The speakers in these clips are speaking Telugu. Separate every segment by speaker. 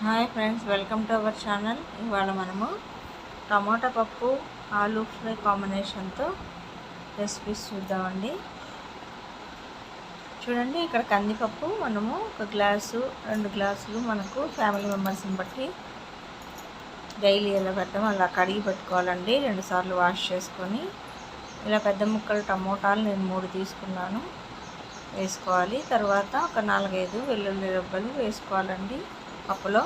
Speaker 1: Hi friends, welcome to our channel. ఇవాళ మనము టమాటా పప్పు ఆలూ ఫ్రై కాంబినేషన్తో రెసిపీస్ చూద్దామండి. చూడండి, ఇక్కడ కందిపప్పు మనము 1 గ్లాసు 2 గ్లాసులు మనకు ఫ్యామిలీ మెంబర్స్ని బట్టి డైలీ ఎలా పెడతామో అలా కడిగి పెట్టుకోవాలండి. 2 సార్లు వాష్ చేసుకొని ఇలా పెద్ద ముక్కలు టమోటాలు నేను 3 తీసుకున్నాను, వేసుకోవాలి. తర్వాత ఒక 4-5 వెల్లుల్లి రెబ్బలు వేసుకోవాలండి పప్పులో.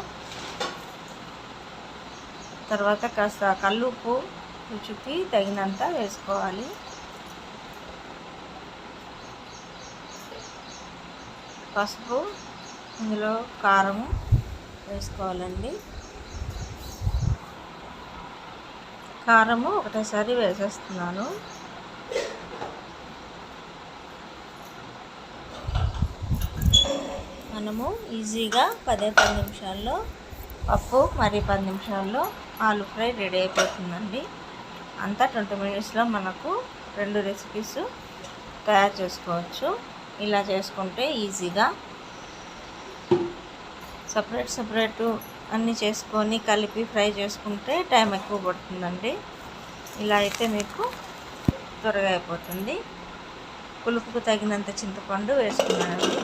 Speaker 1: తర్వాత కాస్త కల్లుప్పు రుచికి తగినంత వేసుకోవాలి. పసుపు, ఇందులో కారము వేసుకోవాలండి. కారము ఒకటేసారి వేసేస్తున్నాను. మనము ఈజీగా 10 నిమిషాల్లో పప్పు, మరి 10 నిమిషాల్లో ఆలూ ఫ్రై రెడీ అయిపోతుందండి. అంతా 20 మినిట్స్లో మనకు 2 రెసిపీస్ తయారు చేసుకోవచ్చు. ఇలా చేసుకుంటే ఈజీగా సపరేట్ అన్నీ చేసుకొని కలిపి ఫ్రై చేసుకుంటే టైం ఎక్కువ పడుతుందండి. ఇలా అయితే మీకు త్వరగా అయిపోతుంది. పులుపుకు తగినంత చింతపండు వేసుకున్నానండి.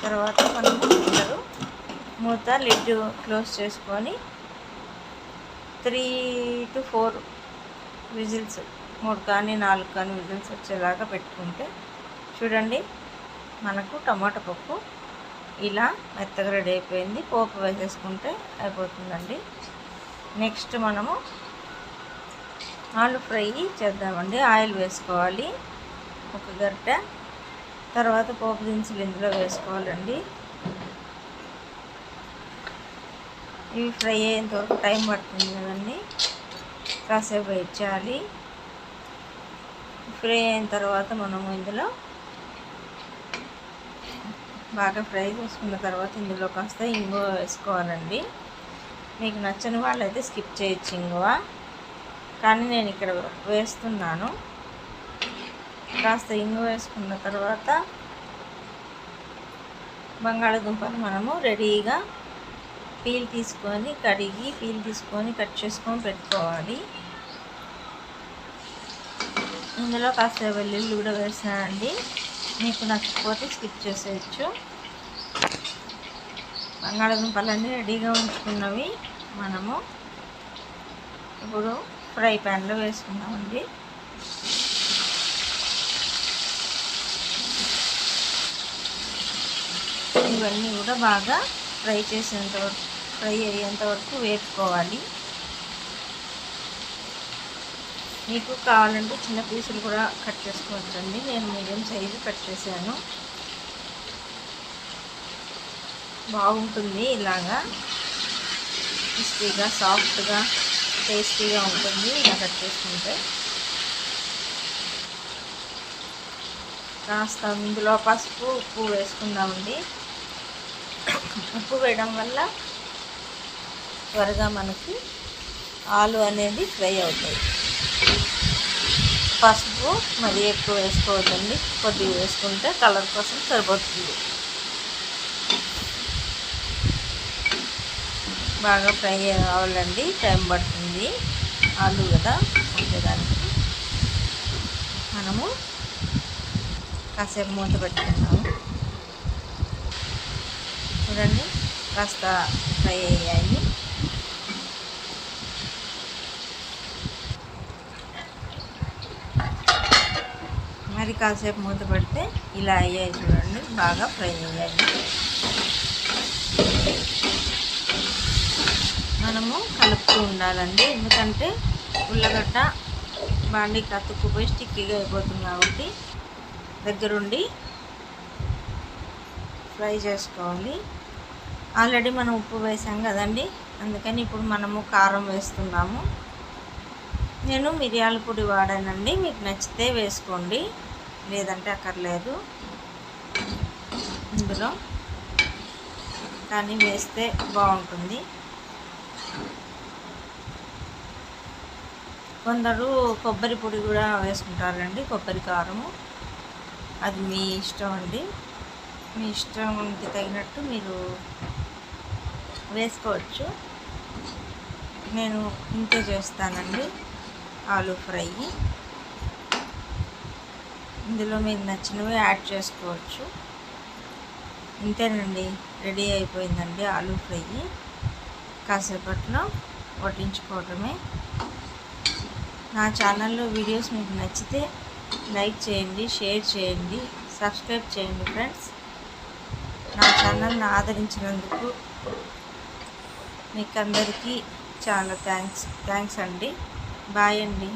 Speaker 1: తర్వాత మనము మూత లిడ్ క్లోజ్ చేసుకొని 3 to 4 విజిల్స్, 3 కానీ 4 కానీ విజిల్స్ వచ్చేలాగా పెట్టుకుంటే చూడండి మనకు టమాటా పప్పు ఇలా మెత్తగా రెడీ అయిపోయింది. పోపు వేసేసుకుంటే అయిపోతుందండి. నెక్స్ట్ మనము ఆలూ ఫ్రై చేద్దామండి. ఆయిల్ వేసుకోవాలి 1 గరిటె. తర్వాత పోపు దినుసులు ఇందులో వేసుకోవాలండి. ఇవి ఫ్రై అయ్యేంత వరకు టైం పడుతుంది కదండి, కాసేపు వెయిట్ చేయాలి. ఫ్రై అయిన తర్వాత మనము ఇందులో బాగా ఫ్రై చేసుకున్న తర్వాత ఇందులో కాస్త ఇంగువ వేసుకోవాలండి. మీకు నచ్చని వాళ్ళైతే స్కిప్ చేయొచ్చు ఇంగువ, కానీ నేను ఇక్కడ వేస్తున్నాను. కాస్త ఇంగువ వేసుకున్న తర్వాత బంగాళదుంపలు మనము రెడీగా పీల్ తీసుకొని కట్ చేసుకొని పెట్టుకోవాలి. ఇందులో కాస్త వెల్లుల్లి కూడా వేసానండి. మీకు నచ్చకపోతే స్కిప్ చేసేయచ్చు. బంగాళదుంపలన్నీ రెడీగా ఉంచుకున్నవి మనము ఇప్పుడు ఫ్రై ప్యాన్లో వేసుకున్నామండి. ఇవన్నీ కూడా బాగా ఫ్రై అయ్యేంత వరకు వేపుకోవాలి. మీకు కావాలంటే చిన్న పీసులు కూడా కట్ చేసుకోవచ్చండి. నేను మీడియం సైజు కట్ చేశాను. బాగుంటుంది, ఇలాగా క్రిస్పీగా, సాఫ్ట్గా, టేస్టీగా ఉంటుంది ఇలా కట్ చేసుకుంటే. కాస్త ఇందులో పసుపు, ఉప్పు వేసుకుందామండి. ఉప్పు వేయడం వల్ల త్వరగా మనకి ఆలు అనేది ఫ్రై అవుతాయి. పసుపు మరి ఎక్కువ వేసుకోవద్దండి, కొద్దిగా వేసుకుంటే కలర్ కోసం సరిపోతుంది. బాగా ఫ్రై అవ్వాలండి, టైం పడుతుంది. ఆలు కదా ఉండేదానికి మనము కాసేపు మూత పెట్టుకున్నాము. చూడండి కాస్త ఫ్రై అయ్యాయి. మరి కాసేపు మూత పెడితే ఇలా అయ్యాయి. చూడండి బాగా ఫ్రై అయ్యాయి. మనము కలుపుతూ ఉండాలండి, ఎందుకంటే ఉల్లగడ్డ బాండీకి అతుక్కుపోయి స్టిక్కీగా అయిపోతుంది కాబట్టి దగ్గరుండి ఫ్రై చేసుకోవాలి. ఆల్రెడీ మనం ఉప్పు వేసాం కదండి, అందుకని ఇప్పుడు మనము కారం వేస్తున్నాము. నేను మిరియాల పొడి వాడానండి, మీకు నచ్చితే వేసుకోండి, లేదంటే అక్కర్లేదు ఇందులో, కానీ వేస్తే బాగుంటుంది. కొందరు కొబ్బరి పొడి కూడా వేసుకుంటారండి, కొబ్బరి కారము. అది మీ ఇష్టం అండి. మీ ఇష్టంకి తగినట్టు మీరు వేసుకోవచ్చు. నేను ఇంతే చేస్తానండి ఆలూ ఫ్రై. ఇందులో మీకు నచ్చినవి యాడ్ చేసుకోవచ్చు. ఇంతేనండి, రెడీ అయిపోయిందండి ఆలూ ఫ్రై. కాసేపట్లో వడ్డించుకోవటమే. నా ఛానల్లో వీడియోస్ మీకు నచ్చితే లైక్ చేయండి, షేర్ చేయండి, సబ్స్క్రైబ్ చేయండి ఫ్రెండ్స్. నా ఛానల్ని ఆదరించినందుకు మీకు అందరికీ చాలా థ్యాంక్స్ అండి. బాయ్ అండి.